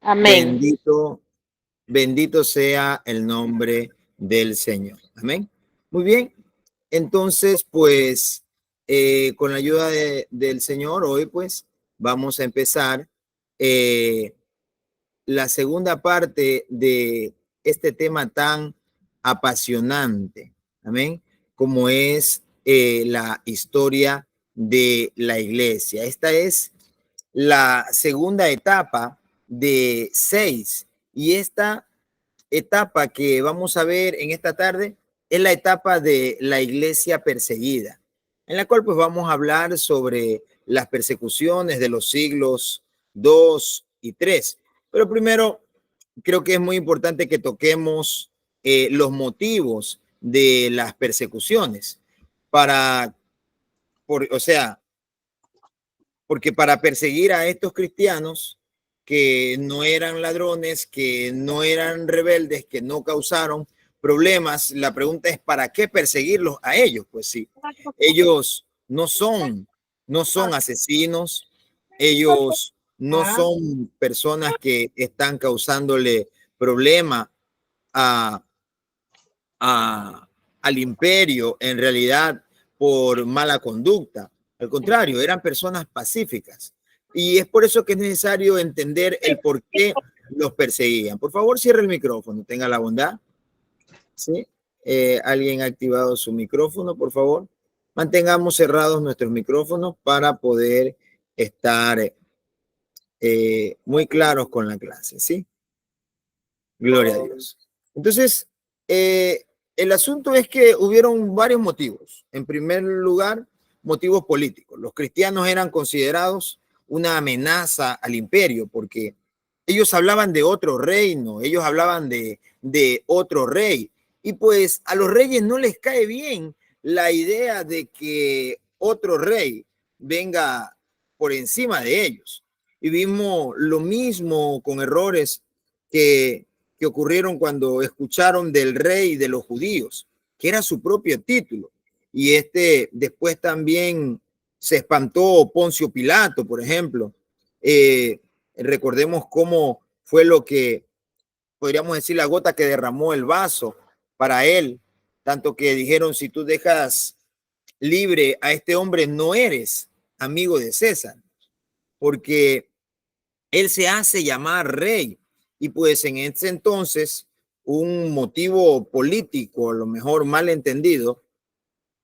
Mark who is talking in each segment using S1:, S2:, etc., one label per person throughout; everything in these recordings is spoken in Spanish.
S1: Amén.
S2: Bendito, bendito sea el nombre del Señor. Amén. Muy bien. Entonces, pues, con la ayuda del Señor, hoy, pues, vamos a empezar la segunda parte de este tema tan apasionante. Amén. Como es la historia de la iglesia. Esta es la segunda etapa de 6. Y esta etapa que vamos a ver en esta tarde es la etapa de la iglesia perseguida, en la cual pues vamos a hablar sobre las persecuciones de los siglos 2 y 3. Pero primero, creo que es muy importante que toquemos los motivos de las persecuciones para, o sea, porque para perseguir a estos cristianos que no eran ladrones, que no eran rebeldes, que no causaron problemas, la pregunta es ¿para qué perseguirlos a ellos? Pues sí, ellos no son asesinos, ellos no son personas que están causándole problema a, al imperio en realidad por mala conducta. Al contrario, eran personas pacíficas. Y es por eso que es necesario entender el por qué los perseguían. Por favor, cierre el micrófono, tenga la bondad. ¿Sí? ¿Alguien ha activado su micrófono, por favor? Mantengamos cerrados nuestros micrófonos para poder estar muy claros con la clase, ¿sí? Gloria a Dios. Entonces, el asunto es que hubieron varios motivos. En primer lugar, motivos políticos. Los cristianos eran considerados una amenaza al imperio porque ellos hablaban de otro reino, ellos hablaban de otro rey. Y pues a los reyes no les cae bien la idea de que otro rey venga por encima de ellos. Y vimos lo mismo con errores que ocurrieron cuando escucharon del rey de los judíos, que era su propio título. Y después también se espantó Poncio Pilato, por ejemplo. Recordemos cómo fue lo que podríamos decir la gota que derramó el vaso para él, tanto que dijeron, si tú dejas libre a este hombre, no eres amigo de César, porque él se hace llamar rey. Y pues en ese entonces, un motivo político, a lo mejor mal entendido,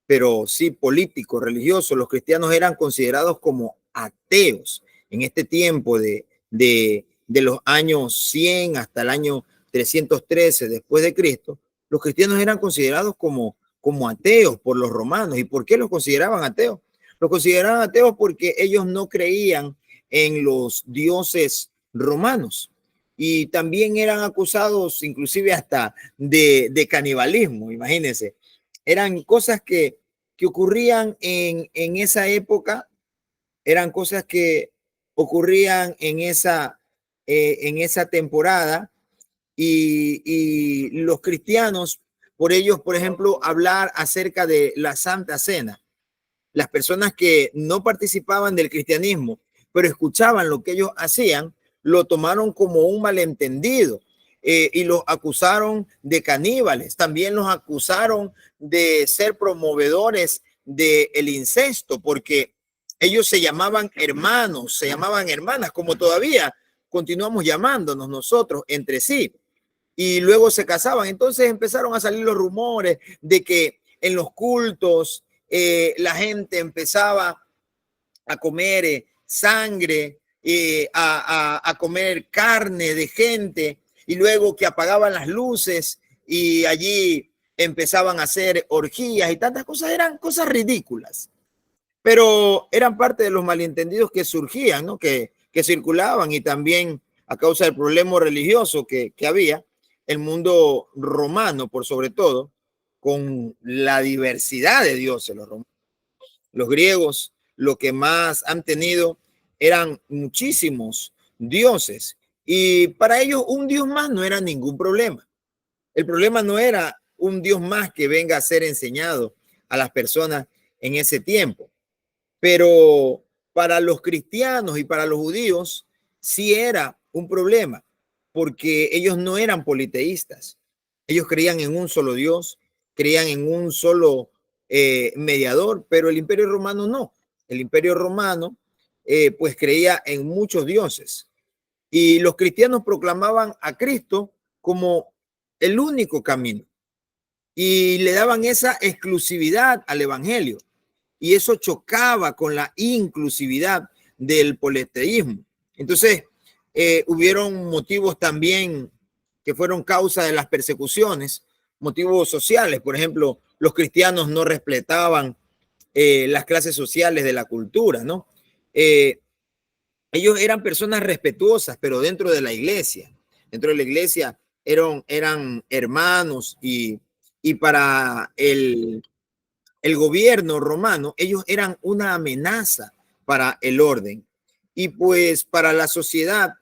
S2: pero sí político, religioso, los cristianos eran considerados como ateos en este tiempo de los años 100 hasta el año 313 después de Cristo. Los cristianos eran considerados como ateos por los romanos. ¿Y por qué los consideraban ateos? Los consideraban ateos porque ellos no creían en los dioses romanos y también eran acusados inclusive hasta de canibalismo, imagínense. Eran cosas que ocurrían en esa época, eran cosas que ocurrían en esa temporada y los cristianos, por ellos, por ejemplo, hablar acerca de la Santa Cena. Las personas que no participaban del cristianismo, pero escuchaban lo que ellos hacían, lo tomaron como un malentendido y los acusaron de caníbales. También los acusaron de ser promovedores del incesto, porque ellos se llamaban hermanos, se llamaban hermanas, como todavía continuamos llamándonos nosotros entre sí. Y luego se casaban. Entonces empezaron a salir los rumores de que en los cultos la gente empezaba a comer sangre, a comer carne de gente, y luego que apagaban las luces y allí empezaban a hacer orgías y tantas cosas. Eran cosas ridículas, pero eran parte de los malentendidos que surgían, ¿no? Que circulaban, y también a causa del problema religioso que había, el mundo romano, por sobre todo, con la diversidad de dioses, los griegos, lo que más han tenido eran muchísimos dioses, y para ellos un dios más no era ningún problema. El problema no era un dios más que venga a ser enseñado a las personas en ese tiempo, pero para los cristianos y para los judíos sí era un problema. porque ellos no eran politeístas. Ellos creían en un solo Dios, creían en un solo mediador, pero el Imperio Romano no. El Imperio Romano pues creía en muchos dioses. Y los cristianos proclamaban a Cristo como el único camino y le daban esa exclusividad al evangelio. Y eso chocaba con la inclusividad del politeísmo. Entonces, hubieron motivos también que fueron causa de las persecuciones, motivos sociales. Por ejemplo, los cristianos no respetaban las clases sociales de la cultura, ¿no? Ellos eran personas respetuosas, pero dentro de la iglesia eran hermanos y para el gobierno romano, ellos eran una amenaza para el orden. Y pues para la sociedad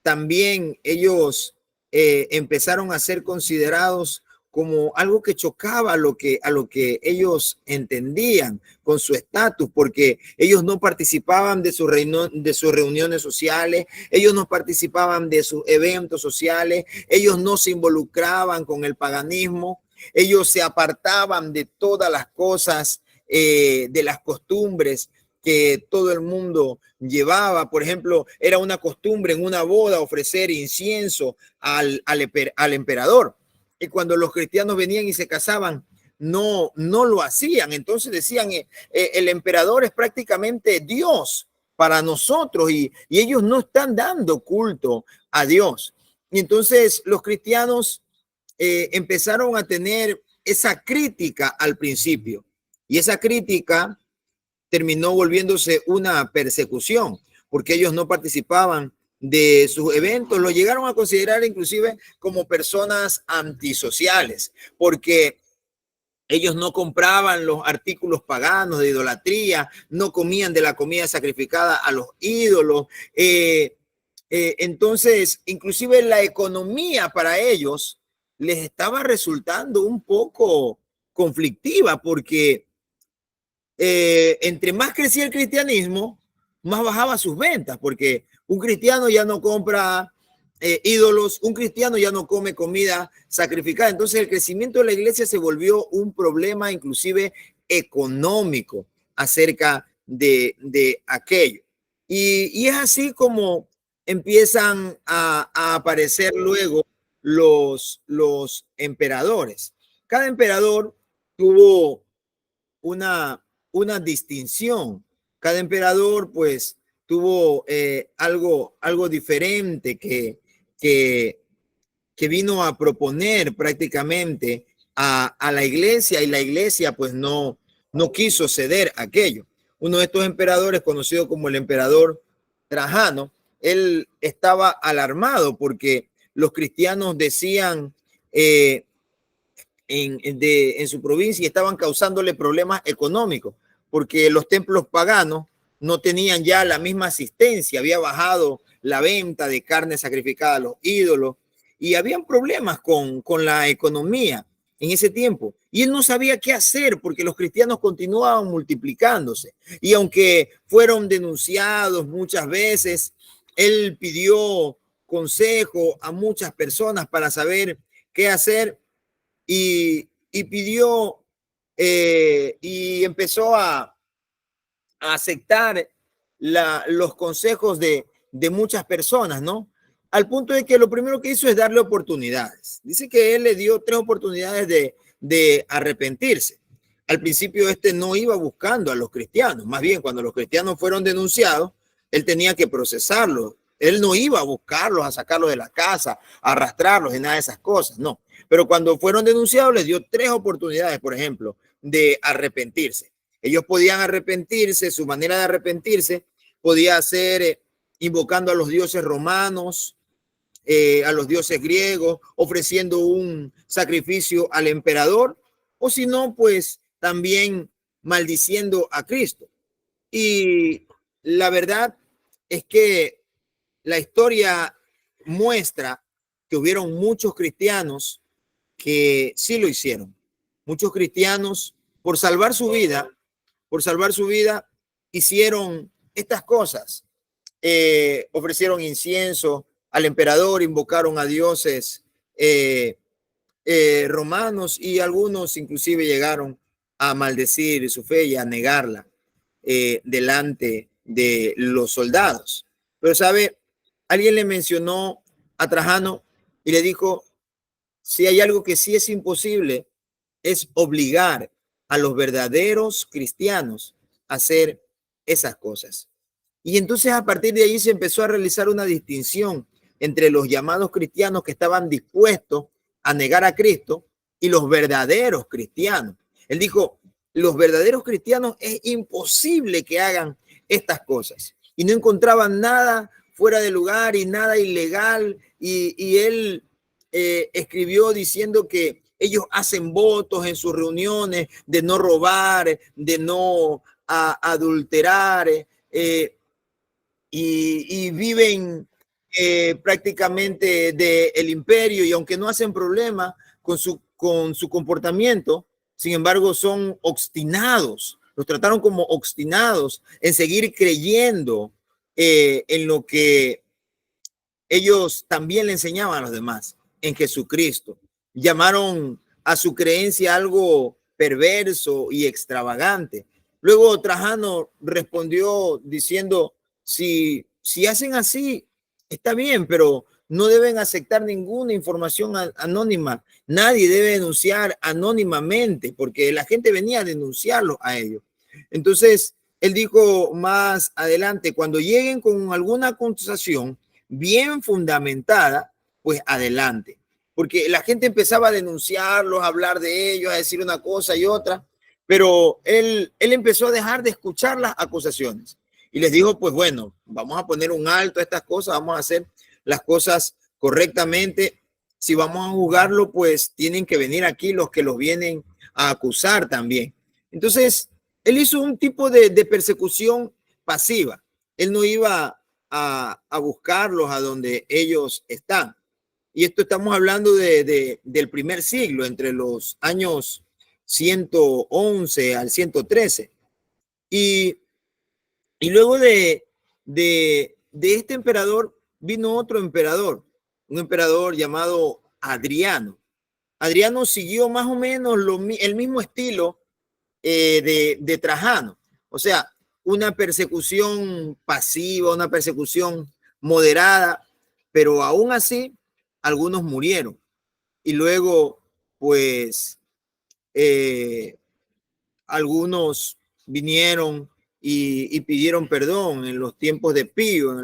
S2: también ellos empezaron a ser considerados como algo que chocaba a lo que ellos entendían con su estatus, porque ellos no participaban de sus reuniones sociales, ellos no participaban de sus eventos sociales, ellos no se involucraban con el paganismo, ellos se apartaban de todas las cosas, de las costumbres que todo el mundo llevaba. Por ejemplo, era una costumbre en una boda ofrecer incienso al emperador. Y cuando los cristianos venían y se casaban, no lo hacían. Entonces decían, el emperador es prácticamente Dios para nosotros y ellos no están dando culto a Dios. Y entonces los cristianos empezaron a tener esa crítica al principio, y esa crítica terminó volviéndose una persecución, porque ellos no participaban de sus eventos, lo llegaron a considerar inclusive como personas antisociales, porque ellos no compraban los artículos paganos de idolatría, no comían de la comida sacrificada a los ídolos. Entonces, inclusive la economía para ellos les estaba resultando un poco conflictiva, porque entre más crecía el cristianismo, más bajaba sus ventas, porque un cristiano ya no compra ídolos, un cristiano ya no come comida sacrificada. Entonces el crecimiento de la iglesia se volvió un problema inclusive económico acerca de aquello. Y es así como empiezan a aparecer luego los emperadores. Cada emperador tuvo una distinción. Cada emperador pues tuvo algo diferente que vino a proponer prácticamente a la iglesia, y la iglesia pues no quiso ceder a aquello. Uno de estos emperadores, conocido como el emperador Trajano, él estaba alarmado porque los cristianos decían en su provincia y estaban causándole problemas económicos, porque los templos paganos no tenían ya la misma asistencia, había bajado la venta de carne sacrificada a los ídolos y habían problemas con la economía en ese tiempo. Y él no sabía qué hacer porque los cristianos continuaban multiplicándose. Y aunque fueron denunciados muchas veces, él pidió consejo a muchas personas para saber qué hacer y pidió y empezó a aceptar los consejos de muchas personas, ¿no? Al punto de que lo primero que hizo es darle oportunidades. Dice que él le dio 3 oportunidades de arrepentirse. Al principio no iba buscando a los cristianos, más bien cuando los cristianos fueron denunciados, él tenía que procesarlos. Él no iba a buscarlos, a sacarlos de la casa, a arrastrarlos y nada de esas cosas, no. Pero cuando fueron denunciados les dio 3 oportunidades, por ejemplo, de arrepentirse. Ellos podían arrepentirse, su manera de arrepentirse podía ser invocando a los dioses romanos, a los dioses griegos, ofreciendo un sacrificio al emperador, o si no, pues también maldiciendo a Cristo. Y la verdad es que la historia muestra que hubieron muchos cristianos que sí lo hicieron. Muchos cristianos, por salvar su vida, hicieron estas cosas. Ofrecieron incienso al emperador, invocaron a dioses romanos, y algunos inclusive llegaron a maldecir su fe y a negarla delante de los soldados. Pero sabe, alguien le mencionó a Trajano y le dijo, si hay algo que sí es imposible, es obligar a los verdaderos cristianos a hacer esas cosas. Y entonces a partir de ahí se empezó a realizar una distinción entre los llamados cristianos que estaban dispuestos a negar a Cristo y los verdaderos cristianos. Él dijo, los verdaderos cristianos es imposible que hagan estas cosas. Y no encontraban nada fuera de lugar y nada ilegal. Y él escribió diciendo que ellos hacen votos en sus reuniones de no robar, de no adulterar, y viven prácticamente del imperio, y aunque no hacen problema con su comportamiento, sin embargo son obstinados, los trataron como obstinados en seguir creyendo en lo que ellos también le enseñaban a los demás, en Jesucristo. Llamaron a su creencia algo perverso y extravagante. Luego Trajano respondió diciendo, si hacen así, está bien, pero no deben aceptar ninguna información anónima. Nadie debe denunciar anónimamente, porque la gente venía a denunciarlos a ellos. Entonces, él dijo más adelante, cuando lleguen con alguna acusación bien fundamentada, pues adelante. Porque la gente empezaba a denunciarlos, a hablar de ellos, a decir una cosa y otra, pero él empezó a dejar de escuchar las acusaciones. Y les dijo, pues bueno, vamos a poner un alto a estas cosas, vamos a hacer las cosas correctamente. Si vamos a juzgarlo, pues tienen que venir aquí los que los vienen a acusar también. Entonces, él hizo un tipo de persecución pasiva. Él no iba a buscarlos a donde ellos están. Y esto estamos hablando del primer siglo, entre los años 111 al 113. Y luego de este emperador vino otro emperador, un emperador llamado Adriano. Adriano siguió más o menos el mismo estilo de Trajano. O sea, una persecución pasiva, una persecución moderada, pero aún así algunos murieron. Y luego, pues, algunos vinieron y pidieron perdón en los tiempos de Pío,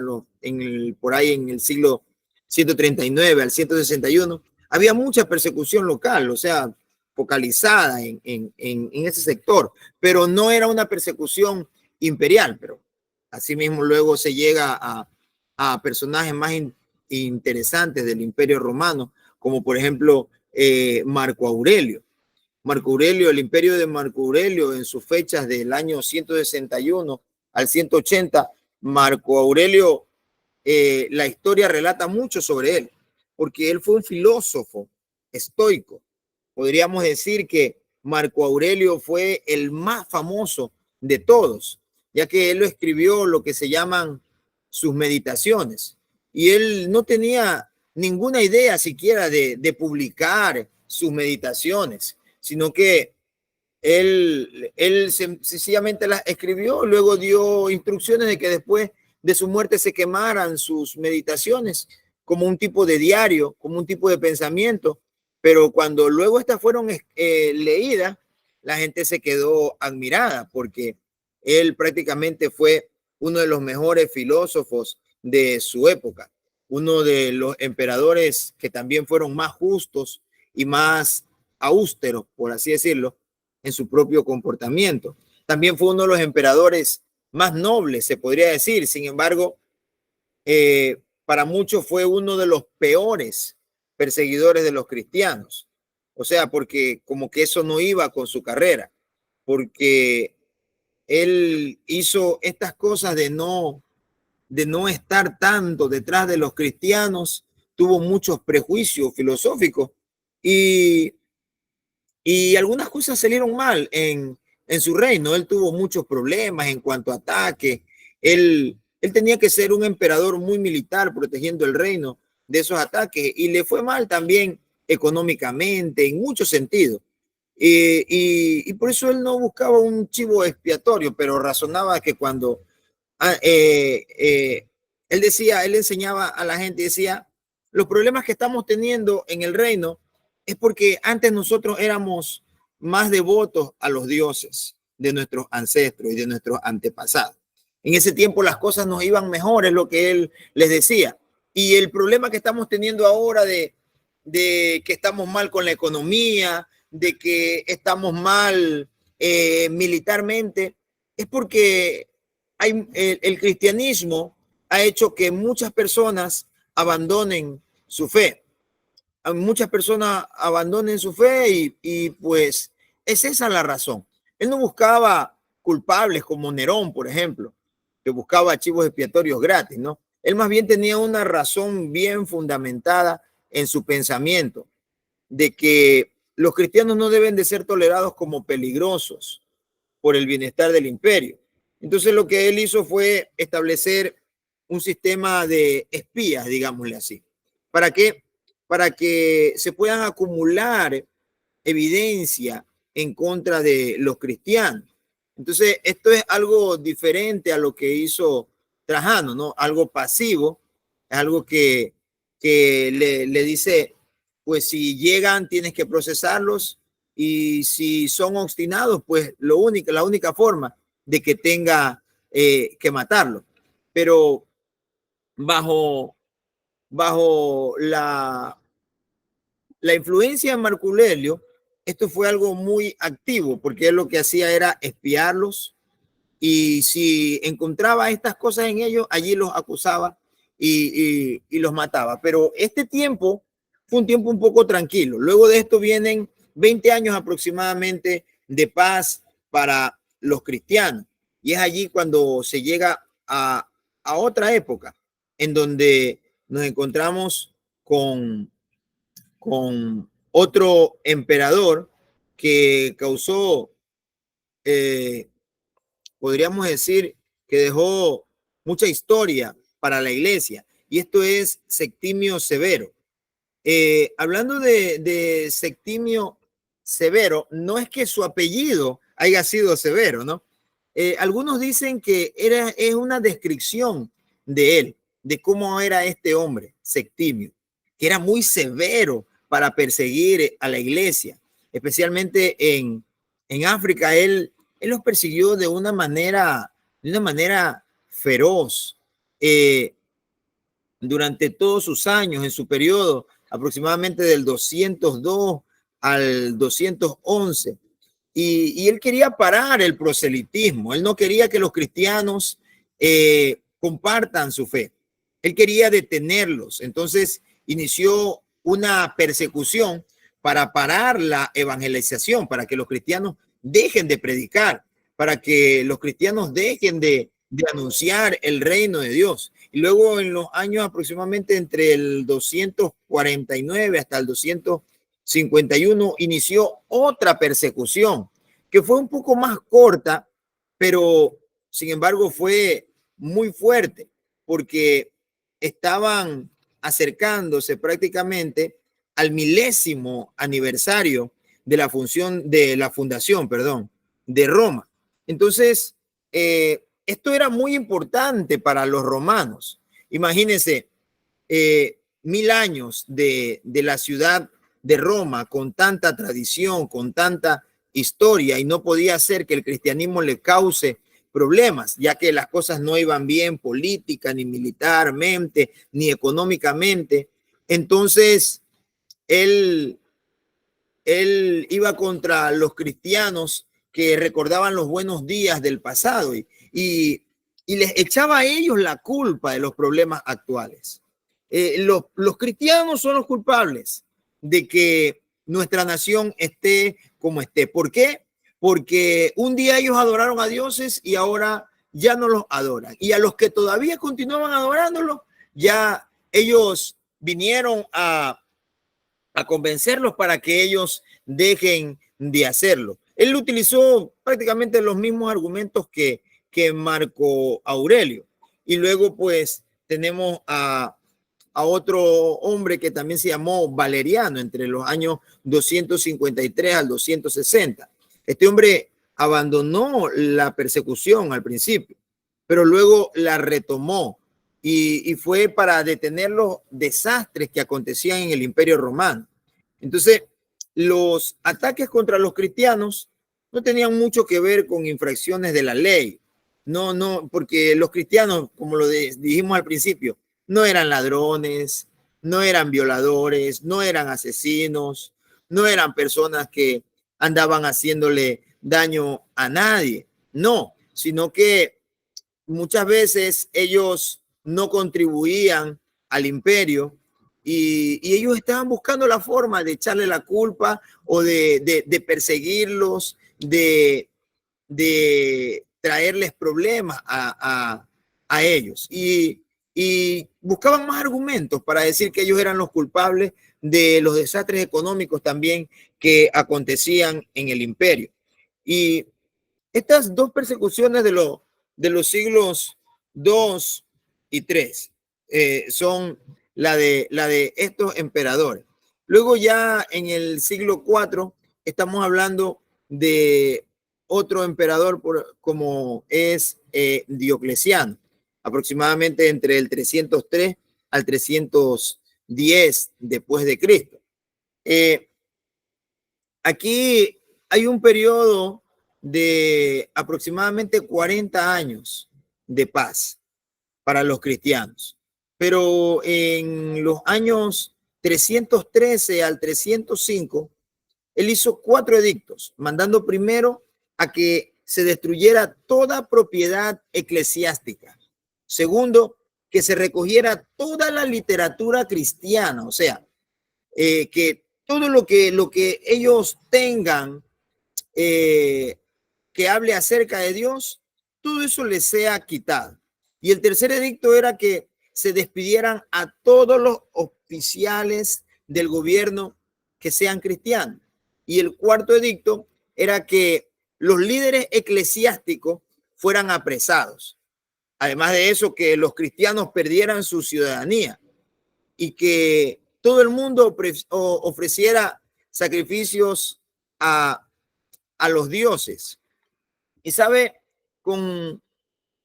S2: por ahí en el siglo 139 al 161. Había mucha persecución local, o sea, focalizada en ese sector, pero no era una persecución imperial. Pero asimismo luego se llega a personajes más interesantes del Imperio Romano, como por ejemplo Marco Aurelio. Marco Aurelio, el imperio de Marco Aurelio, en sus fechas del año 161 al 180, Marco Aurelio, la historia relata mucho sobre él, porque él fue un filósofo estoico. Podríamos decir que Marco Aurelio fue el más famoso de todos, ya que él lo escribió lo que se llaman sus meditaciones, y él no tenía ninguna idea siquiera de publicar sus meditaciones, sino que él sencillamente las escribió, luego dio instrucciones de que después de su muerte se quemaran sus meditaciones como un tipo de diario, como un tipo de pensamiento. Pero cuando luego estas fueron leídas, la gente se quedó admirada, porque él prácticamente fue uno de los mejores filósofos de su época, uno de los emperadores que también fueron más justos y más austeros, por así decirlo, en su propio comportamiento. También fue uno de los emperadores más nobles, se podría decir. Sin embargo, para muchos fue uno de los peores perseguidores de los cristianos. O sea, porque como que eso no iba con su carrera, porque él hizo estas cosas de no estar tanto detrás de los cristianos, tuvo muchos prejuicios filosóficos, y algunas cosas salieron mal en su reino. Él tuvo muchos problemas en cuanto a ataques. Él Él tenía que ser un emperador muy militar, protegiendo el reino de esos ataques, y le fue mal también económicamente, en muchos sentidos. Y por eso él no buscaba un chivo expiatorio, pero razonaba que cuando él decía, él enseñaba a la gente, decía, los problemas que estamos teniendo en el reino es porque antes nosotros éramos más devotos a los dioses de nuestros ancestros y de nuestros antepasados. En ese tiempo las cosas nos iban mejor, es lo que él les decía. Y el problema que estamos teniendo ahora de que estamos mal con la economía, de que estamos mal militarmente, es porque el cristianismo ha hecho que muchas personas abandonen su fe. Muchas personas abandonen su fe y pues es esa la razón. Él no buscaba culpables como Nerón, por ejemplo, que buscaba chivos expiatorios gratis, ¿no? Él más bien tenía una razón bien fundamentada en su pensamiento de que los cristianos no deben de ser tolerados como peligrosos por el bienestar del imperio. Entonces lo que él hizo fue establecer un sistema de espías, digámosle así. ¿Para qué? Para que se puedan acumular evidencia en contra de los cristianos. Entonces, esto es algo diferente a lo que hizo Trajano, ¿no? Algo pasivo, algo que le dice, pues si llegan tienes que procesarlos y si son obstinados, pues la única forma de que tenga que matarlo. Pero bajo la influencia de Marco Aurelio, esto fue algo muy activo porque él lo que hacía era espiarlos y si encontraba estas cosas en ellos, allí los acusaba y los mataba. Pero este tiempo fue un tiempo un poco tranquilo. Luego de esto vienen 20 años aproximadamente de paz para los cristianos. Y es allí cuando se llega a otra época en donde nos encontramos con otro emperador que causó, podríamos decir, que dejó mucha historia para la iglesia. Y esto es Septimio Severo. Hablando de Septimio Severo, no es que su apellido haya sido Severo, ¿no? Algunos dicen que es una descripción de él, de cómo era este hombre, Septimio, que era muy severo para perseguir a la iglesia, especialmente en África. Él los persiguió de una manera feroz. Durante todos sus años, en su periodo, aproximadamente del 202 al 211. Y él quería parar el proselitismo. Él no quería que los cristianos compartan su fe. Él quería detenerlos. Entonces inició una persecución para parar la evangelización, para que los cristianos dejen de predicar, para que los cristianos dejen de anunciar el reino de Dios. Y luego en los años aproximadamente entre el 249 hasta el 251 inició otra persecución que fue un poco más corta, pero sin embargo fue muy fuerte porque estaban acercándose prácticamente al milésimo aniversario de la fundación, de Roma. Entonces, esto era muy importante para los romanos. Imagínense, 1000 años de la ciudad de Roma con tanta tradición, con tanta historia, y no podía ser que el cristianismo le cause problemas, ya que las cosas no iban bien política, ni militarmente, ni económicamente. Entonces, él iba contra los cristianos que recordaban los buenos días del pasado y les echaba a ellos la culpa de los problemas actuales. Los cristianos son los culpables de que nuestra nación esté como esté. ¿Por qué? Porque un día ellos adoraron a dioses y ahora ya no los adoran. Y a los que todavía continuaban adorándolos, ya ellos vinieron a convencerlos para que ellos dejen de hacerlo. Él utilizó prácticamente los mismos argumentos que Marco Aurelio. Y luego pues tenemos a otro hombre que también se llamó Valeriano entre los años 253 al 260. Este hombre abandonó la persecución al principio, pero luego la retomó y fue para detener los desastres que acontecían en el Imperio Romano. Entonces, los ataques contra los cristianos no tenían mucho que ver con infracciones de la ley. No, porque los cristianos, como lo dijimos al principio, no eran ladrones, no eran violadores, no eran asesinos, no eran personas que andaban haciéndole daño a nadie. No, sino que muchas veces ellos no contribuían al imperio y ellos estaban buscando la forma de echarle la culpa o de perseguirlos, de traerles problemas a ellos. Y buscaban más argumentos para decir que ellos eran los culpables de los desastres económicos también que acontecían en el imperio. Y estas dos persecuciones de los siglos 2 y 3 son la de estos emperadores. Luego ya en el siglo 4 estamos hablando de otro emperador como es Diocleciano, aproximadamente entre el 303 al 310 después de Cristo. Aquí hay un periodo de aproximadamente 40 años de paz para los cristianos, pero en los años 313 al 305, él hizo 4 edictos, mandando primero a que se destruyera toda propiedad eclesiástica. Segundo, que se recogiera toda la literatura cristiana, o sea, que todo lo que ellos tengan que hable acerca de Dios, todo eso les sea quitado. Y el tercer edicto era que se despidieran a todos los oficiales del gobierno que sean cristianos. Y el cuarto edicto era que los líderes eclesiásticos fueran apresados. Además de eso, que los cristianos perdieran su ciudadanía y que todo el mundo ofreciera sacrificios a los dioses. Y sabe, con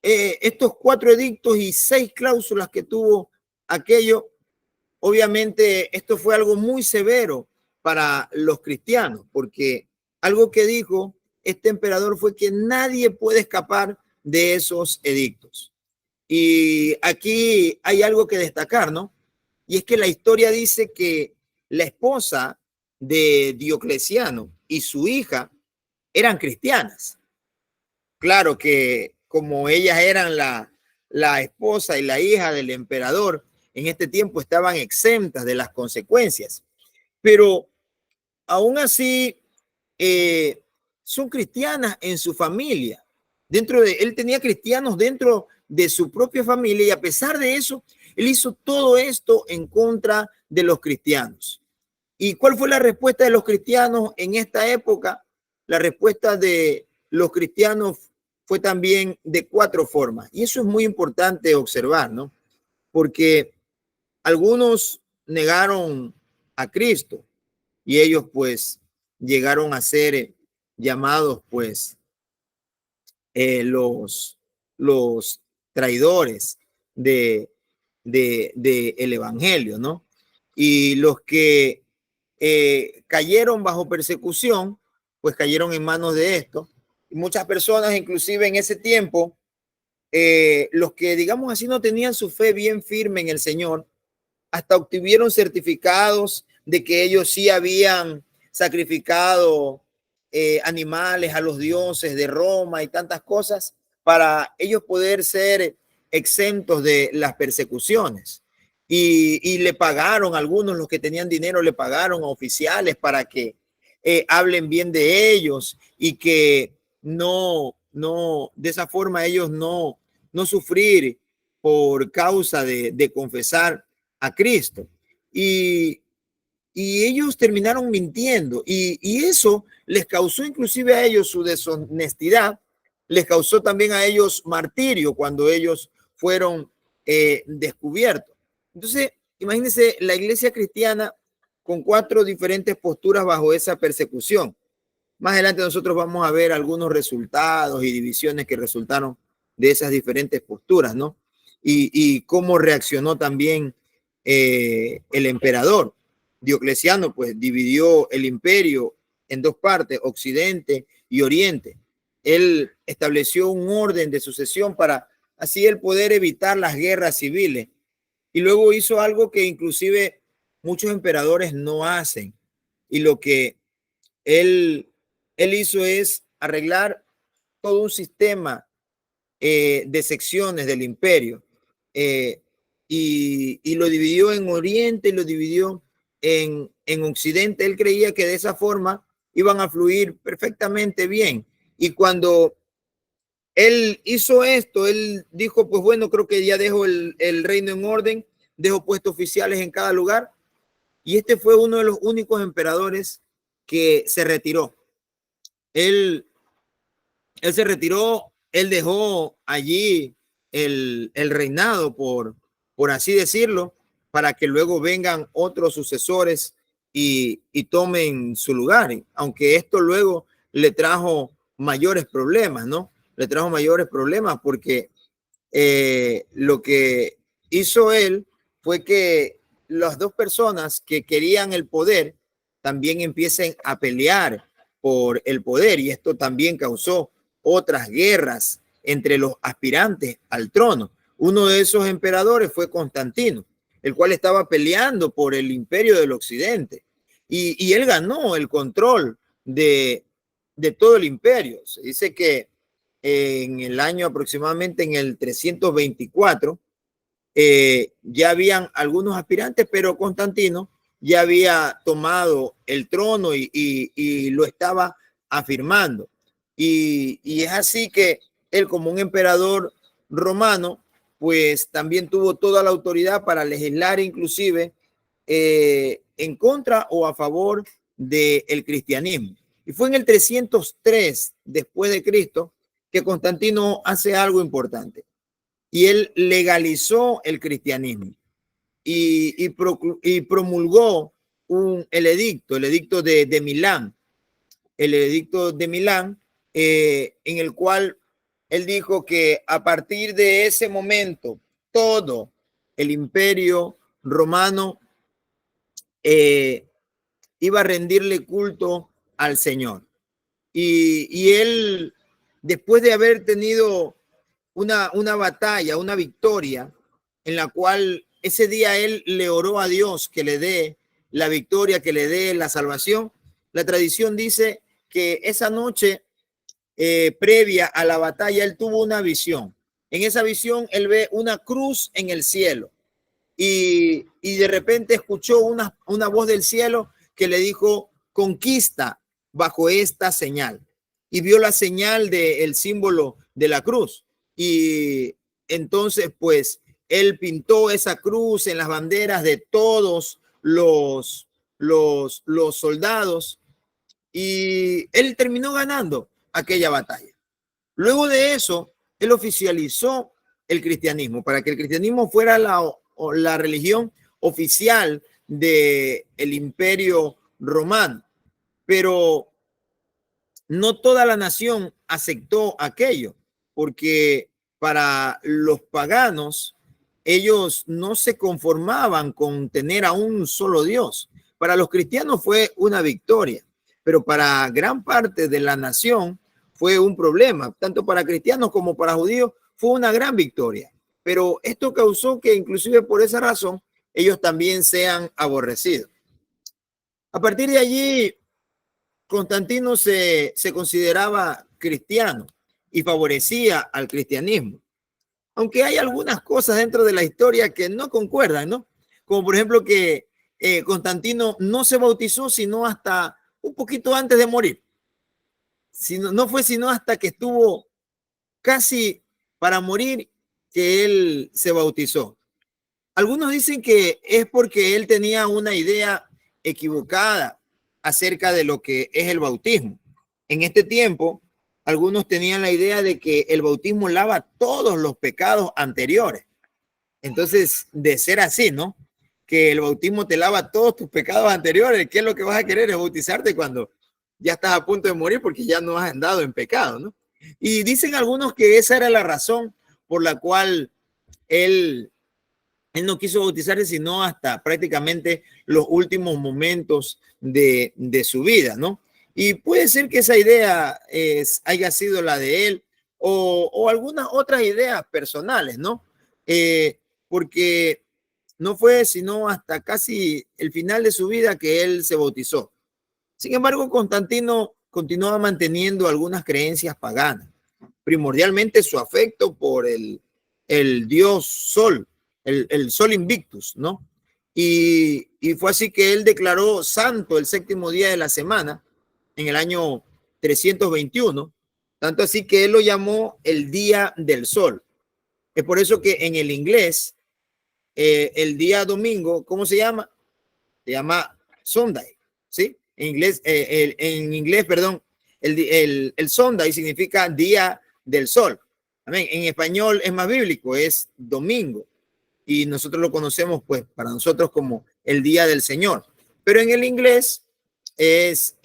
S2: estos 4 edictos y 6 cláusulas que tuvo aquello, obviamente esto fue algo muy severo para los cristianos, porque algo que dijo este emperador fue que nadie puede escapar de esos edictos. Y aquí hay algo que destacar, ¿no? Y es que la historia dice que la esposa de Diocleciano y su hija eran cristianas. Claro que como ellas eran la esposa y la hija del emperador, en este tiempo estaban exentas de las consecuencias. Pero aún así, son cristianas en su familia. Él tenía cristianos dentro de su propia familia y a pesar de eso, él hizo todo esto en contra de los cristianos. ¿Y cuál fue la respuesta de los cristianos en esta época? La respuesta de los cristianos fue también de 4 formas. Y eso es muy importante observar, ¿no? Porque algunos negaron a Cristo y ellos pues llegaron a ser llamados pues los traidores de el evangelio, ¿no? Y los que cayeron bajo persecución, pues cayeron en manos de esto. Y muchas personas, inclusive en ese tiempo, los que, digamos así, no tenían su fe bien firme en el Señor, hasta obtuvieron certificados de que ellos sí habían sacrificado animales a los dioses de Roma y tantas cosas para ellos poder ser exentos de las persecuciones. Y le pagaron, algunos los que tenían dinero le pagaron a oficiales para que hablen bien de ellos y que de esa forma ellos no sufrir por causa de confesar a Cristo. Y ellos terminaron mintiendo y eso les causó inclusive a ellos su deshonestidad, les causó también a ellos martirio cuando ellos fueron descubiertos. Entonces, imagínense la iglesia cristiana con 4 diferentes posturas bajo esa persecución. Más adelante nosotros vamos a ver algunos resultados y divisiones que resultaron de esas diferentes posturas, ¿no? Y cómo reaccionó también el emperador. Diocleciano, pues, dividió el imperio en 2 partes, Occidente y Oriente. Él estableció un orden de sucesión para así él poder evitar las guerras civiles. Y luego hizo algo que inclusive muchos emperadores no hacen. Y lo que él hizo es arreglar todo un sistema de secciones del imperio y lo dividió en Oriente y lo dividió en Occidente. Él creía que de esa forma iban a fluir perfectamente bien. Y cuando él hizo esto, él dijo, pues bueno, creo que ya dejo el reino en orden, dejo puestos oficiales en cada lugar. Y este fue uno de los únicos emperadores que se retiró. Él se retiró, él dejó allí el reinado, por así decirlo, para que luego vengan otros sucesores y tomen su lugar. Aunque esto luego le trajo mayores problemas, ¿no? Le trajo mayores problemas porque lo que hizo él fue que las 2 personas que querían el poder también empiecen a pelear por el poder, y esto también causó otras guerras entre los aspirantes al trono. Uno de esos emperadores fue Constantino, el cual estaba peleando por el imperio del occidente, y él ganó el control de todo el imperio. Se dice que en el año aproximadamente en el 324 ya habían algunos aspirantes, pero Constantino ya había tomado el trono y lo estaba afirmando. Y es así que él, como un emperador romano, pues también tuvo toda la autoridad para legislar inclusive en contra o a favor del cristianismo. Y fue en el 303 después de Cristo que Constantino hace algo importante y él legalizó el cristianismo y promulgó el edicto de Milán, el edicto de Milán, en el cual él dijo que a partir de ese momento todo el imperio romano iba a rendirle culto al Señor. Y él, después de haber tenido una batalla, una victoria, en la cual ese día él le oró a Dios que le dé la victoria, que le dé la salvación, la tradición dice que esa noche previa a la batalla, él tuvo una visión. En esa visión, él ve una cruz en el cielo y de repente escuchó una voz del cielo que le dijo, conquista bajo esta señal. Y vio la señal del símbolo de la cruz. Y entonces, pues, él pintó esa cruz en las banderas de todos los soldados y él terminó ganando aquella batalla. Luego de eso, él oficializó el cristianismo para que el cristianismo fuera la religión oficial del imperio romano. Pero no toda la nación aceptó aquello, porque para los paganos, ellos no se conformaban con tener a un solo Dios. Para los cristianos fue una victoria, pero para gran parte de la nación fue un problema, tanto para cristianos como para judíos fue una gran victoria. Pero esto causó que inclusive por esa razón ellos también sean aborrecidos. A partir de allí, Constantino se consideraba cristiano y favorecía al cristianismo. Aunque hay algunas cosas dentro de la historia que no concuerdan, ¿no? Como por ejemplo que Constantino no se bautizó sino hasta un poquito antes de morir. No fue sino hasta que estuvo casi para morir que él se bautizó. Algunos dicen que es porque él tenía una idea equivocada acerca de lo que es el bautismo. En este tiempo algunos tenían la idea de que el bautismo lava todos los pecados anteriores. Entonces, de ser así, ¿no? Que el bautismo te lava todos tus pecados anteriores, ¿qué es lo que vas a querer? Es bautizarte cuando ya estás a punto de morir porque ya no has andado en pecado, ¿no? Y dicen algunos que esa era la razón por la cual él no quiso bautizarse sino hasta prácticamente los últimos momentos de su vida, ¿no? Y puede ser que esa idea haya sido la de él o algunas otras ideas personales, ¿no? Porque no fue sino hasta casi el final de su vida que él se bautizó. Sin embargo, Constantino continuaba manteniendo algunas creencias paganas, primordialmente su afecto por el dios Sol, el Sol Invictus, ¿no? Y fue así que él declaró santo el séptimo día de la semana en el año 321, tanto así que él lo llamó el Día del Sol. Es por eso que en el inglés, el día domingo, ¿cómo se llama? Se llama Sunday, ¿sí? En inglés, perdón, el Sunday significa Día del Sol. Amén. En español es más bíblico, es domingo. Y nosotros lo conocemos, pues, para nosotros como el Día del Señor. Pero en el inglés es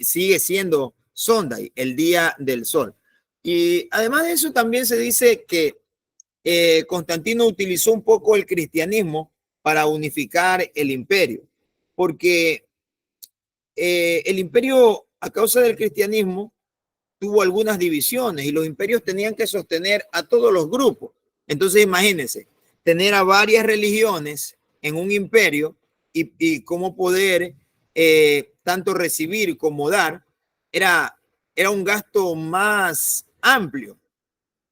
S2: sigue siendo Sunday, el Día del Sol. Y además de eso, también se dice que Constantino utilizó un poco el cristianismo para unificar el imperio, porque el imperio, a causa del cristianismo, tuvo algunas divisiones y los imperios tenían que sostener a todos los grupos. Entonces, imagínense, tener a varias religiones en un imperio y cómo poder tanto recibir como dar, era un gasto más amplio.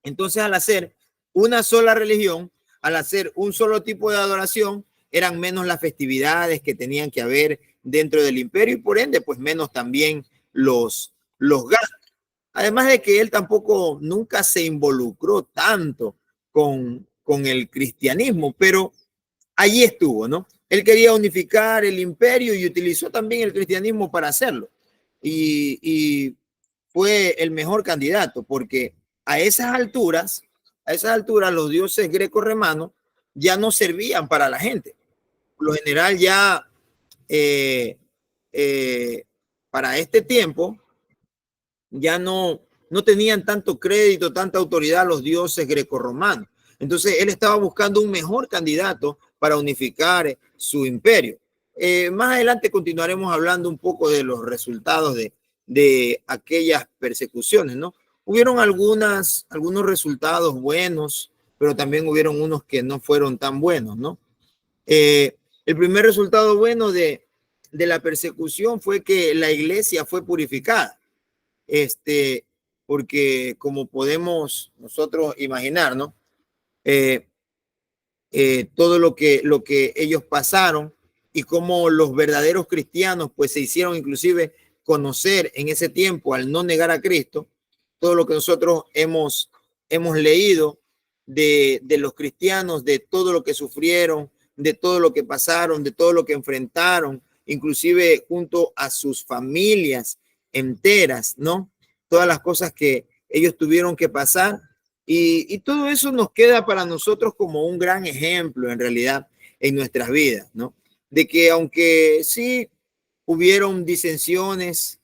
S2: Entonces, al hacer una sola religión, al hacer un solo tipo de adoración, eran menos las festividades que tenían que haber dentro del imperio y por ende, pues menos también los gastos. Además de que él tampoco nunca se involucró tanto con el cristianismo, pero allí estuvo, ¿no? Él quería unificar el imperio y utilizó también el cristianismo para hacerlo. Y fue el mejor candidato porque a esas alturas los dioses greco-romanos ya no servían para la gente. Por lo general ya eh, para este tiempo ya no tenían tanto crédito, tanta autoridad los dioses grecorromanos. Entonces él estaba buscando un mejor candidato para unificar su imperio. Más adelante continuaremos hablando un poco de los resultados de aquellas persecuciones, ¿no? Hubieron algunos resultados buenos, pero también hubieron unos que no fueron tan buenos, ¿no? El primer resultado bueno de la persecución fue que la iglesia fue purificada. Porque como podemos nosotros imaginar, ¿no? Todo lo que ellos pasaron y cómo los verdaderos cristianos pues se hicieron inclusive conocer en ese tiempo al no negar a Cristo, todo lo que nosotros hemos leído de los cristianos, de todo lo que sufrieron, de todo lo que pasaron, de todo lo que enfrentaron, inclusive junto a sus familias enteras, ¿no? Todas las cosas que ellos tuvieron que pasar y todo eso nos queda para nosotros como un gran ejemplo en realidad en nuestras vidas, ¿no? De que aunque sí hubieron disensiones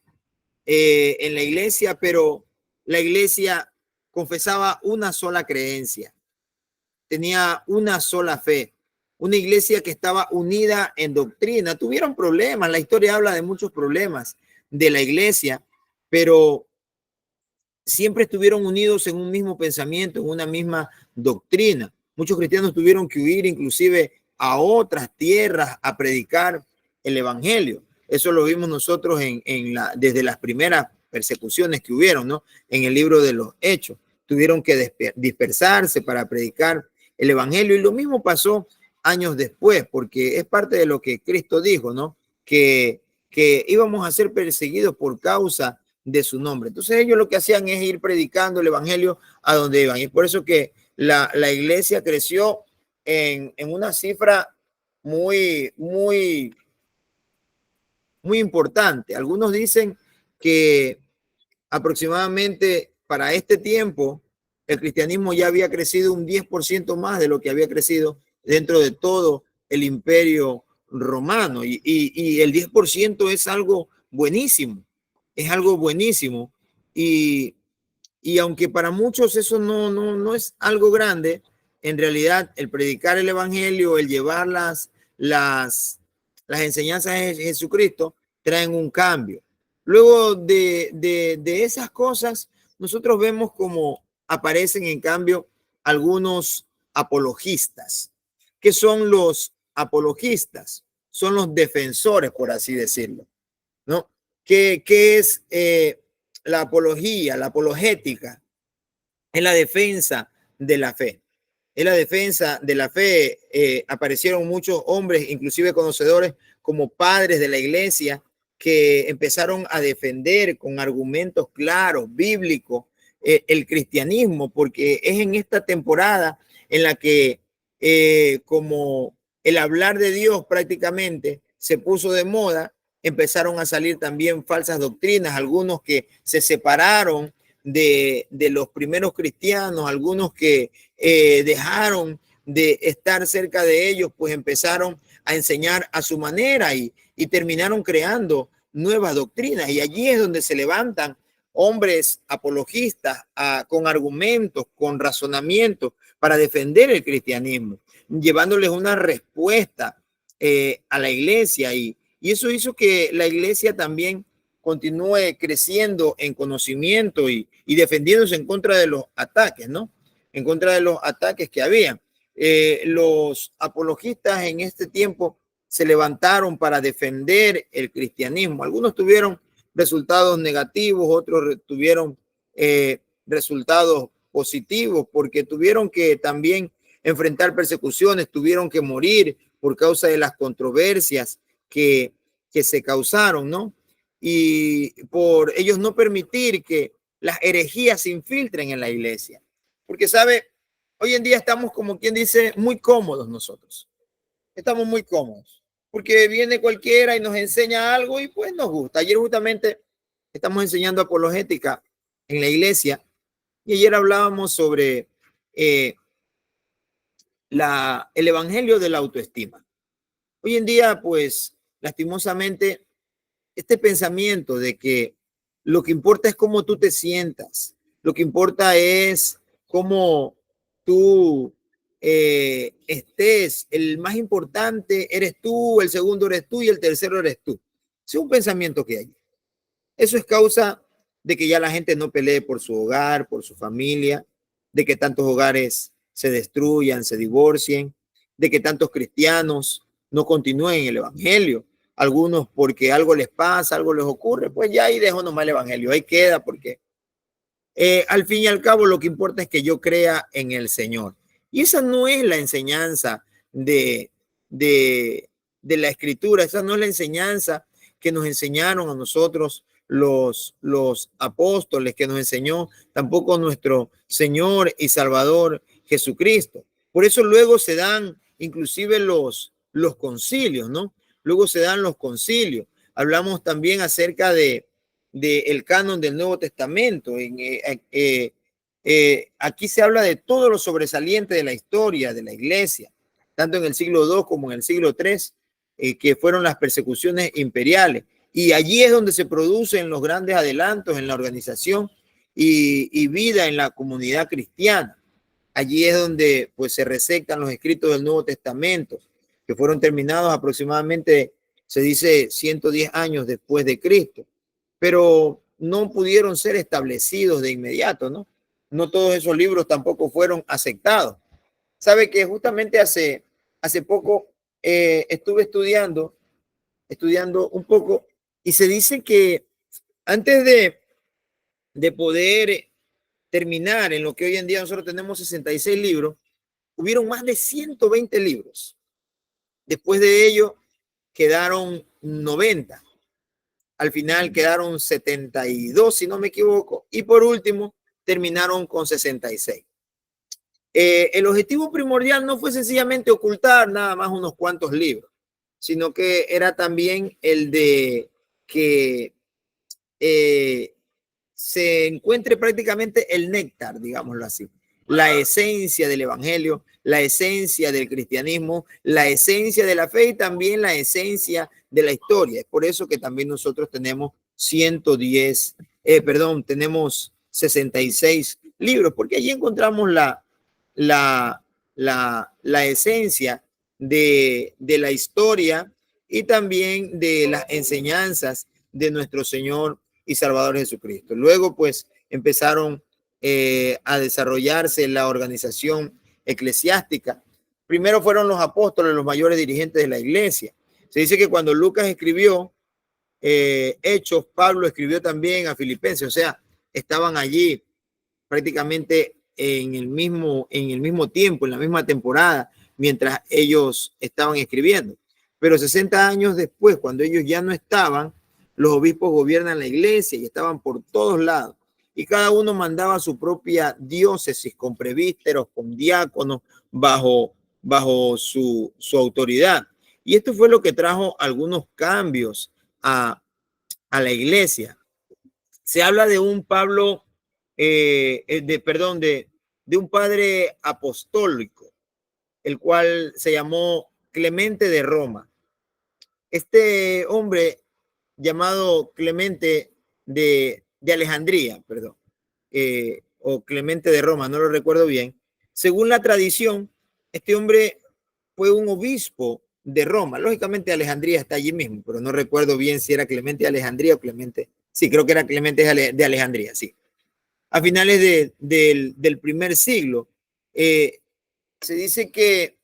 S2: en la iglesia, pero la iglesia confesaba una sola creencia, tenía una sola fe, una iglesia que estaba unida en doctrina. Tuvieron problemas, la historia habla de muchos problemas de la iglesia, pero siempre estuvieron unidos en un mismo pensamiento, en una misma doctrina. Muchos cristianos tuvieron que huir inclusive a otras tierras a predicar el evangelio. Eso lo vimos nosotros desde las primeras persecuciones que hubieron, ¿no? En el libro de los Hechos. Tuvieron que dispersarse para predicar el evangelio y lo mismo pasó años después, porque es parte de lo que Cristo dijo, ¿no? Que íbamos a ser perseguidos por causa de su nombre. Entonces ellos lo que hacían es ir predicando el evangelio a donde iban. Y por eso que la iglesia creció en una cifra muy, muy, muy importante. Algunos dicen que aproximadamente para este tiempo, el cristianismo ya había crecido un 10% más de lo que había crecido dentro de todo el imperio romano. Y el 10% es algo buenísimo, es algo buenísimo. Y aunque para muchos eso no es algo grande, en realidad el predicar el evangelio, el llevar las enseñanzas de Jesucristo, traen un cambio. Luego de esas cosas, nosotros vemos como aparecen en cambio algunos apologistas. ¿Qué son los apologistas? Son los defensores, por así decirlo, ¿no? ¿Qué es la apología, la apologética? Es la defensa de la fe. Es la defensa de la fe. Aparecieron muchos hombres, inclusive conocedores como padres de la iglesia, que empezaron a defender con argumentos claros, bíblicos, el cristianismo, porque es en esta temporada en la que como el hablar de Dios prácticamente se puso de moda, empezaron a salir también falsas doctrinas, algunos que se separaron de los primeros cristianos, algunos que dejaron de estar cerca de ellos, pues empezaron a enseñar a su manera y terminaron creando nuevas doctrinas. Y allí es donde se levantan hombres apologistas con argumentos, con razonamientos para defender el cristianismo, llevándoles una respuesta a la iglesia. Y eso hizo que la iglesia también continúe creciendo en conocimiento y defendiéndose en contra de los ataques, ¿no? En contra de los ataques que había. Los apologistas en este tiempo se levantaron para defender el cristianismo. Algunos tuvieron resultados negativos, otros tuvieron resultados positivos, porque tuvieron que también enfrentar persecuciones, tuvieron que morir por causa de las controversias que se causaron, ¿no? Y por ellos no permitir que las herejías se infiltren en la iglesia. Porque, ¿sabe? Hoy en día estamos, como quien dice, muy cómodos nosotros. Estamos muy cómodos. Porque viene cualquiera y nos enseña algo y pues nos gusta. Ayer justamente estamos enseñando apologética en la iglesia y ayer hablábamos sobre el evangelio de la autoestima. Hoy en día, pues, lastimosamente, este pensamiento de que lo que importa es cómo tú te sientas, lo que importa es cómo tú estés, el más importante eres tú, el segundo eres tú y el tercero eres tú. Es un pensamiento que hay. Eso es causa de que ya la gente no pelee por su hogar, por su familia, de que tantos hogares se destruyan, se divorcien, de que tantos cristianos no continúen el evangelio. Algunos porque algo les pasa, algo les ocurre, pues ya ahí dejo nomás el evangelio, ahí queda porque al fin y al cabo lo que importa es que yo crea en el Señor. Y esa no es la enseñanza de la escritura, esa no es la enseñanza que nos enseñaron a nosotros los apóstoles, que nos enseñó tampoco nuestro Señor y Salvador Jesucristo. Por eso luego se dan inclusive los concilios, ¿no? Luego se dan los concilios. Hablamos también acerca del canon del Nuevo Testamento. Aquí se habla de todo lo sobresaliente de la historia de la iglesia, tanto en el siglo II como en el siglo III, que fueron las persecuciones imperiales. Y allí es donde se producen los grandes adelantos en la organización y vida en la comunidad cristiana. Allí es donde pues se recetan los escritos del Nuevo Testamento, que fueron terminados aproximadamente, se dice, 110 años después de Cristo, pero no pudieron ser establecidos de inmediato, ¿no? No todos esos libros tampoco fueron aceptados. Sabe que justamente hace poco estuve estudiando un poco y se dice que antes de poder terminar en lo que hoy en día nosotros tenemos 66 libros, hubieron más de 120 libros. Después de ello quedaron 90. Al final quedaron 72, si no me equivoco, y por último terminaron con 66. El objetivo primordial no fue sencillamente ocultar nada más unos cuantos libros, sino que era también el de que se encuentre prácticamente el néctar, digámoslo así, la esencia del evangelio, la esencia del cristianismo, la esencia de la fe y también la esencia de la historia. Es por eso que también nosotros tenemos 110, tenemos 66 libros, porque allí encontramos la esencia de la historia y también de las enseñanzas de nuestro Señor y Salvador Jesucristo. Luego, pues, empezaron a desarrollarse la organización eclesiástica. Primero fueron los apóstoles, los mayores dirigentes de la iglesia. Se dice que cuando Lucas escribió Hechos, Pablo escribió también a Filipenses, o sea, estaban allí prácticamente en el mismo tiempo, en la misma temporada, mientras ellos estaban escribiendo. Pero 60 años después, cuando ellos ya no estaban, los obispos gobiernan la iglesia y estaban por todos lados. Y cada uno mandaba su propia diócesis con presbíteros, con diáconos, bajo su autoridad. Y esto fue lo que trajo algunos cambios a la iglesia. Se habla de un Pablo, de un padre apostólico, el cual se llamó Clemente de Roma. Este hombre llamado Clemente de Alejandría, o Clemente de Roma, no lo recuerdo bien. Según la tradición, este hombre fue un obispo de Roma. Lógicamente Alejandría está allí mismo, pero no recuerdo bien si era Clemente de Alejandría o Clemente. Sí, creo que era Clemente de Alejandría, sí. A finales del primer siglo, se dice que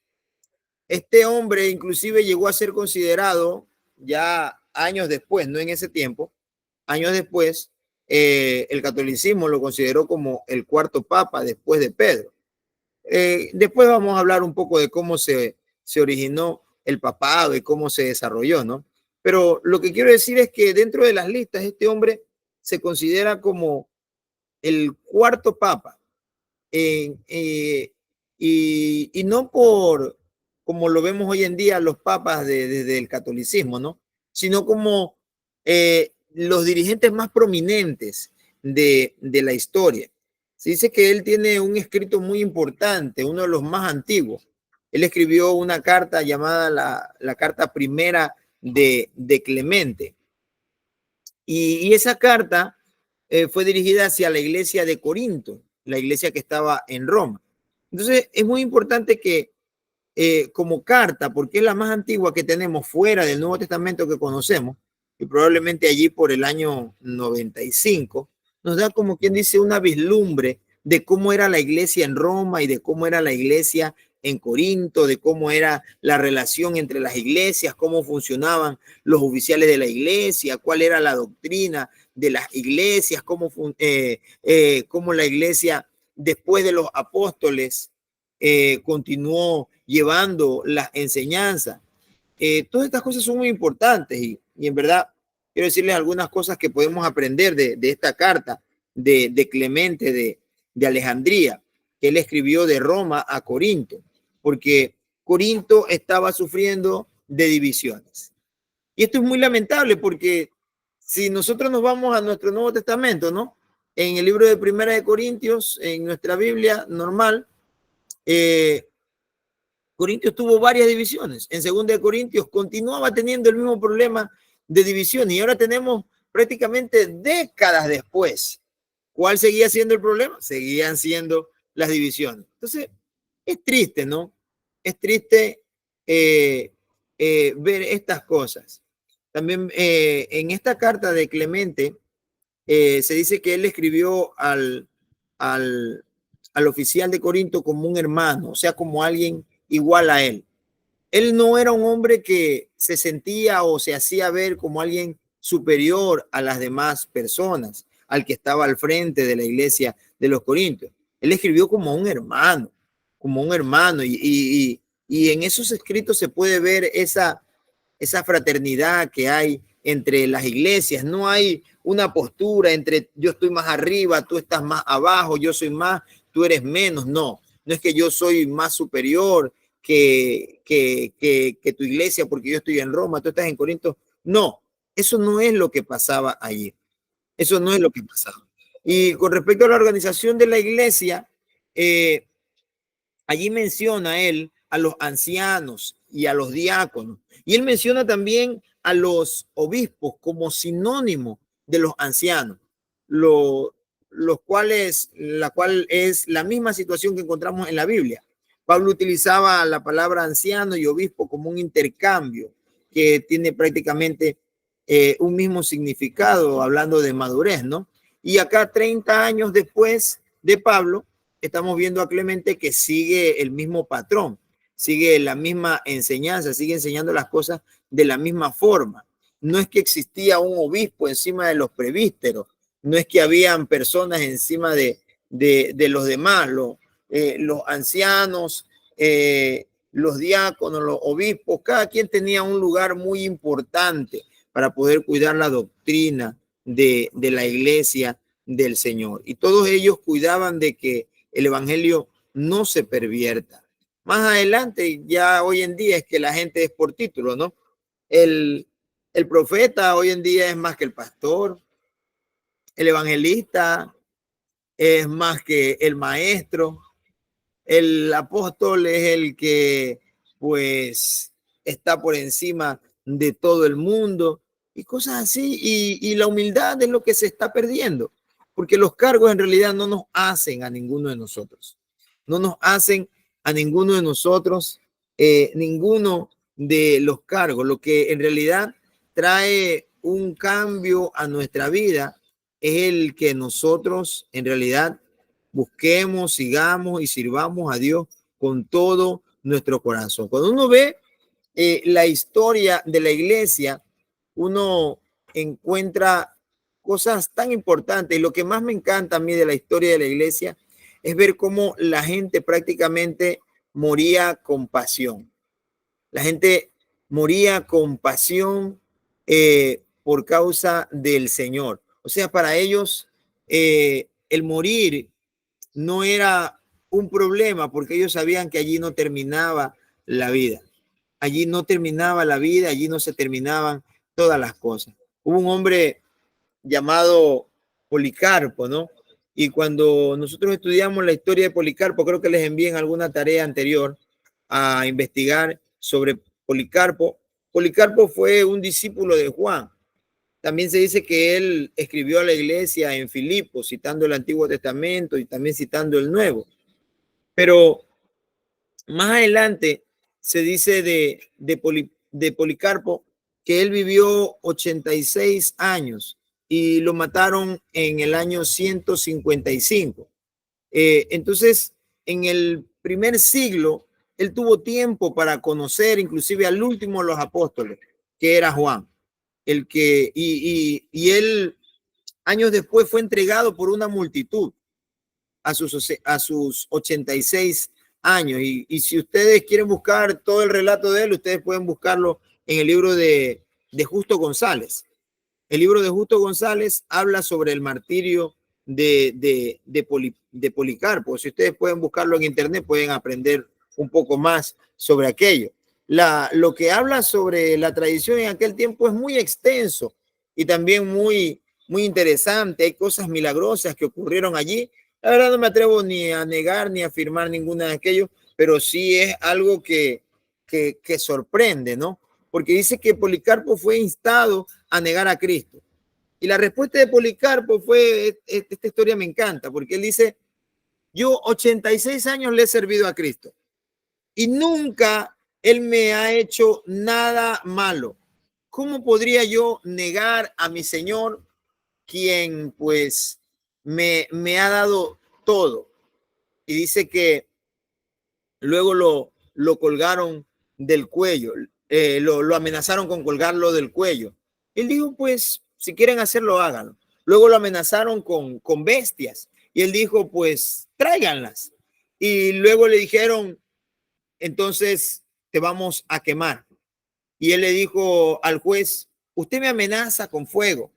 S2: este hombre inclusive llegó a ser considerado ya años después, no en ese tiempo, años después, el catolicismo lo consideró como el cuarto papa después de Pedro. Después vamos a hablar un poco de cómo se originó el papado y cómo se desarrolló, ¿no? Pero lo que quiero decir es que dentro de las listas este hombre se considera como el cuarto papa y no por como lo vemos hoy en día los papas desde el catolicismo, ¿no? Sino como los dirigentes más prominentes de la historia. Se dice que él tiene un escrito muy importante, uno de los más antiguos. Él escribió una carta llamada la carta primera de Clemente. Y esa carta fue dirigida hacia la iglesia de Corinto, la iglesia que estaba en Roma. Entonces, es muy importante que como carta, porque es la más antigua que tenemos fuera del Nuevo Testamento que conocemos, y probablemente allí por el año 95, nos da como quien dice una vislumbre de cómo era la iglesia en Roma y de cómo era la iglesia en Corinto, de cómo era la relación entre las iglesias, cómo funcionaban los oficiales de la iglesia, cuál era la doctrina de las iglesias, cómo la iglesia después de los apóstoles continuó llevando las enseñanzas. Todas estas cosas son muy importantes y en verdad quiero decirles algunas cosas que podemos aprender de esta carta de Clemente de Alejandría, que él escribió de Roma a Corinto, porque Corinto estaba sufriendo de divisiones. Y esto es muy lamentable porque si nosotros nos vamos a nuestro Nuevo Testamento, ¿no? En el libro de Primera de Corintios, en nuestra Biblia normal, Corintios tuvo varias divisiones. En Segunda de Corintios continuaba teniendo el mismo problema de división y ahora tenemos prácticamente décadas después. ¿Cuál seguía siendo el problema? Seguían siendo las divisiones. Entonces, es triste, ¿no? Es triste ver estas cosas. También en esta carta de Clemente se dice que él escribió al oficial de Corinto como un hermano, o sea, como alguien igual a él. Él no era un hombre que se sentía o se hacía ver como alguien superior a las demás personas, al que estaba al frente de la iglesia de los Corintios. Él escribió como un hermano, y en esos escritos se puede ver esa fraternidad que hay entre las iglesias. No hay una postura entre yo estoy más arriba, tú estás más abajo, yo soy más, tú eres menos. No es que yo soy más superior que tu iglesia porque yo estoy en Roma, tú estás en Corinto. No, eso no es lo que pasaba allí. Eso no es lo que pasaba. Y con respecto a la organización de la iglesia, allí menciona él a los ancianos y a los diáconos. Y él menciona también a los obispos como sinónimo de los ancianos, los cuales, la cual es la misma situación que encontramos en la Biblia. Pablo utilizaba la palabra anciano y obispo como un intercambio que tiene prácticamente un mismo significado, hablando de madurez, ¿no? Y acá 30 años después de Pablo, estamos viendo a Clemente que sigue el mismo patrón, sigue la misma enseñanza, sigue enseñando las cosas de la misma forma. No es que existía un obispo encima de los presbíteros, no es que habían personas encima de los demás, los ancianos, los diáconos, los obispos, cada quien tenía un lugar muy importante para poder cuidar la doctrina de la iglesia del Señor. Y todos ellos cuidaban de que el evangelio no se pervierta. Más adelante, ya hoy en día es que la gente es por título, ¿no? El profeta hoy en día es más que el pastor, el evangelista es más que el maestro, el apóstol es el que pues está por encima de todo el mundo y cosas así. Y la humildad es lo que se está perdiendo, porque los cargos en realidad no nos hacen a ninguno de nosotros. No nos hacen a ninguno de nosotros ninguno de los cargos. Lo que en realidad trae un cambio a nuestra vida es el que nosotros en realidad busquemos, sigamos y sirvamos a Dios con todo nuestro corazón. Cuando uno ve la historia de la iglesia, uno encuentra cosas tan importantes. Y lo que más me encanta a mí de la historia de la iglesia es ver cómo la gente prácticamente moría con pasión. La gente moría con pasión por causa del Señor. O sea, para ellos el morir no era un problema porque ellos sabían que allí no terminaba la vida. Allí no terminaba la vida, allí no se terminaban todas las cosas. Hubo un hombre llamado Policarpo, ¿no? Y cuando nosotros estudiamos la historia de Policarpo, creo que les envíen alguna tarea anterior a investigar sobre Policarpo. Policarpo fue un discípulo de Juan. También se dice que él escribió a la iglesia en Filipos, citando el Antiguo Testamento y también citando el Nuevo. Pero más adelante se dice de Policarpo que él vivió 86 años y lo mataron en el año 155. Entonces, en el primer siglo, él tuvo tiempo para conocer inclusive al último de los apóstoles, que era Juan, el que, y él años después fue entregado por una multitud a sus 86 años. Y si ustedes quieren buscar todo el relato de él, ustedes pueden buscarlo en el libro de Justo González. El libro de Justo González habla sobre el martirio de Policarpo. Si ustedes pueden buscarlo en internet, pueden aprender un poco más sobre aquello. Lo que habla sobre la tradición en aquel tiempo es muy extenso y también muy interesante. Hay cosas milagrosas que ocurrieron allí. La verdad no me atrevo ni a negar ni a afirmar ninguna de aquellos, pero sí es algo que sorprende, ¿no? Porque dice que Policarpo fue instado a negar a Cristo. Y la respuesta de Policarpo fue, esta historia me encanta, porque él dice, yo 86 años le he servido a Cristo y nunca él me ha hecho nada malo. ¿Cómo podría yo negar a mi Señor, quien pues me ha dado todo? Y dice que luego lo colgaron del cuello, lo amenazaron con colgarlo del cuello. Él dijo, pues, si quieren hacerlo, háganlo. Luego lo amenazaron con bestias. Y él dijo, pues, tráiganlas. Y luego le dijeron, entonces te vamos a quemar. Y él le dijo al juez, usted me amenaza con fuego,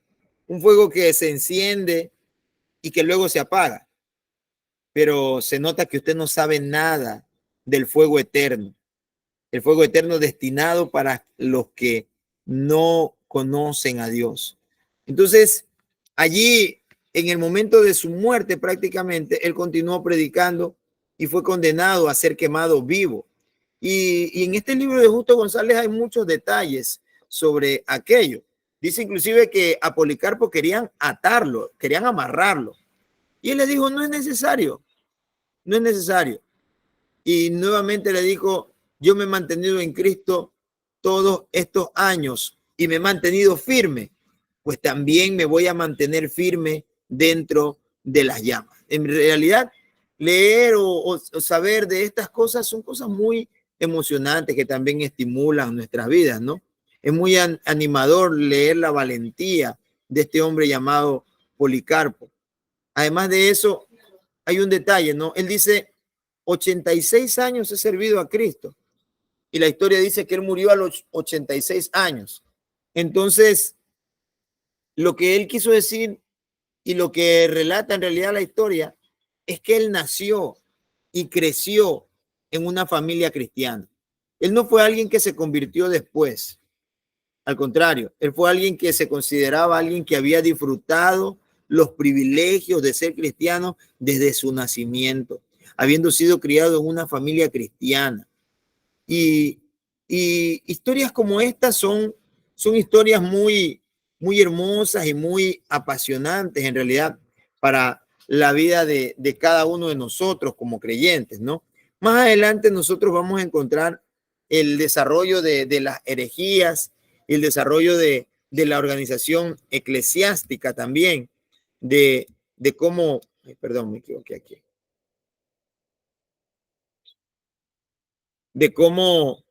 S2: un fuego que se enciende y que luego se apaga. Pero se nota que usted no sabe nada del fuego eterno. El fuego eterno destinado para los que no conocen a Dios. Entonces, allí en el momento de su muerte prácticamente, él continuó predicando y fue condenado a ser quemado vivo. Y en este libro de Justo González hay muchos detalles sobre aquello. Dice inclusive que a Policarpo querían atarlo, querían amarrarlo. Y él le dijo, no es necesario, no es necesario. Y nuevamente le dijo, yo me he mantenido en Cristo todos estos años y me he mantenido firme, pues también me voy a mantener firme dentro de las llamas. En realidad, leer o saber de estas cosas son cosas muy emocionantes que también estimulan nuestras vidas, ¿no? Es muy animador leer la valentía de este hombre llamado Policarpo. Además de eso, hay un detalle, ¿no? Él dice, 86 años he servido a Cristo. Y la historia dice que él murió a los 86 años. Entonces, lo que él quiso decir y lo que relata en realidad la historia es que él nació y creció en una familia cristiana. Él no fue alguien que se convirtió después. Al contrario, él fue alguien que se consideraba alguien que había disfrutado los privilegios de ser cristiano desde su nacimiento, habiendo sido criado en una familia cristiana. Y, y historias como estas son historias muy hermosas y muy apasionantes en realidad para la vida de cada uno de nosotros como creyentes, ¿no? Más adelante nosotros vamos a encontrar el desarrollo de las herejías, el desarrollo de la organización eclesiástica también, de cómo, perdón, me equivoqué aquí, de cómo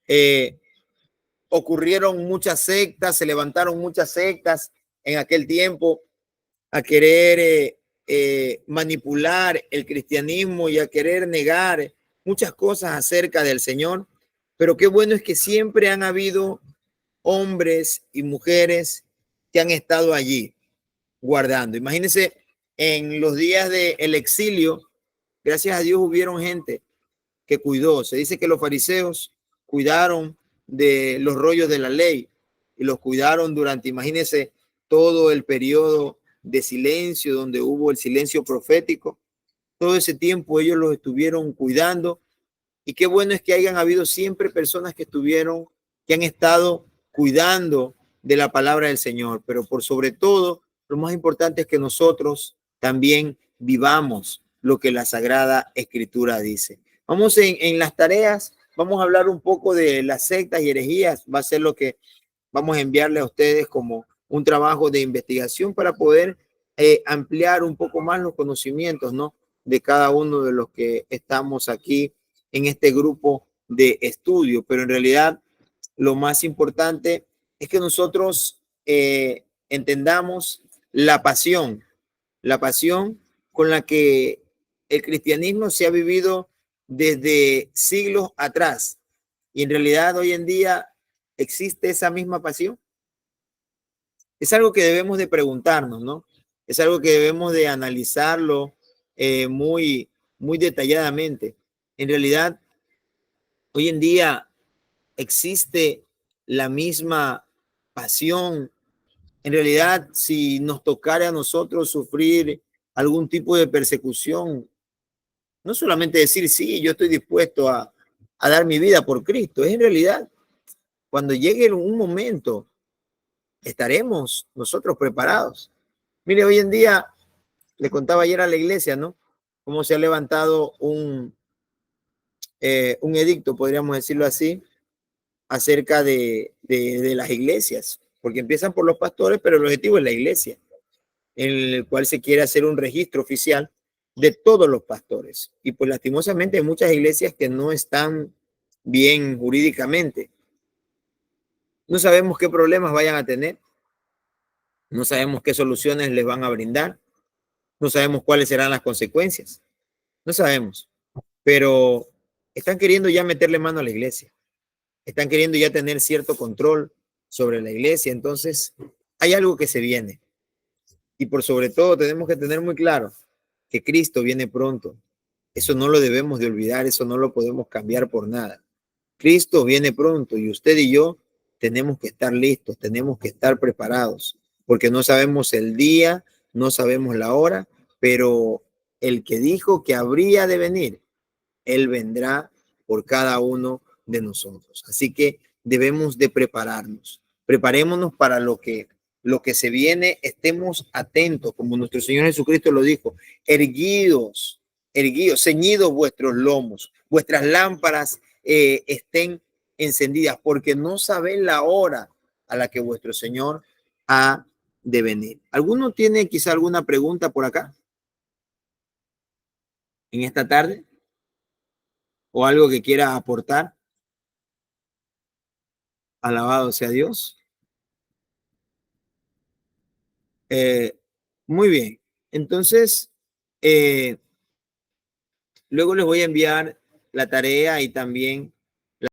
S2: ocurrieron muchas sectas, se levantaron muchas sectas en aquel tiempo a querer manipular el cristianismo y a querer negar muchas cosas acerca del Señor. Pero qué bueno es que siempre han habido hombres y mujeres que han estado allí guardando. Imagínense, en los días del exilio, gracias a Dios hubieron gente que cuidó. Se dice que los fariseos cuidaron de los rollos de la ley y los cuidaron durante, imagínense, todo el periodo de silencio, donde hubo el silencio profético. Todo ese tiempo ellos los estuvieron cuidando y qué bueno es que hayan habido siempre personas que estuvieron, que han estado cuidando de la palabra del Señor, pero por sobre todo, lo más importante es que nosotros también vivamos lo que la Sagrada Escritura dice. Vamos en las tareas, vamos a hablar un poco de las sectas y herejías, va a ser lo que vamos a enviarle a ustedes como un trabajo de investigación para poder ampliar un poco más los conocimientos, ¿no? De cada uno de los que estamos aquí en este grupo de estudio, pero en realidad lo más importante es que nosotros entendamos la pasión con la que el cristianismo se ha vivido desde siglos atrás. Y en realidad hoy en día existe esa misma pasión. Es algo que debemos de preguntarnos, ¿no? Es algo que debemos de analizarlo muy detalladamente. En realidad, hoy en día existe la misma pasión. En realidad, si nos tocara a nosotros sufrir algún tipo de persecución, no solamente decir, sí, yo estoy dispuesto a dar mi vida por Cristo, es en realidad, cuando llegue un momento, estaremos nosotros preparados. Mire, hoy en día, le contaba ayer a la iglesia, ¿no? Cómo se ha levantado un edicto, podríamos decirlo así, acerca de las iglesias, porque empiezan por los pastores, pero el objetivo es la iglesia, en el cual se quiere hacer un registro oficial de todos los pastores. Y pues lastimosamente hay muchas iglesias que no están bien jurídicamente. No sabemos qué problemas vayan a tener, no sabemos qué soluciones les van a brindar, no sabemos cuáles serán las consecuencias, no sabemos, pero están queriendo ya meterle mano a la iglesia, están queriendo ya tener cierto control sobre la iglesia, entonces hay algo que se viene. Y por sobre todo tenemos que tener muy claro que Cristo viene pronto. Eso no lo debemos de olvidar, eso no lo podemos cambiar por nada. Cristo viene pronto y usted y yo tenemos que estar listos, tenemos que estar preparados, porque no sabemos el día no sabemos la hora, pero el que dijo que habría de venir, Él vendrá por cada uno de nosotros. Así que debemos de prepararnos. Preparémonos para lo que se viene, estemos atentos, como nuestro Señor Jesucristo lo dijo, erguidos, erguidos, ceñidos vuestros lomos, vuestras lámparas estén encendidas, porque no saben la hora a la que vuestro Señor ha de venir. ¿Alguno tiene quizá alguna pregunta por acá en esta tarde? ¿O algo que quiera aportar? Alabado sea Dios. Eh, muy bien. Entonces, eh, luego les voy a enviar la tarea y también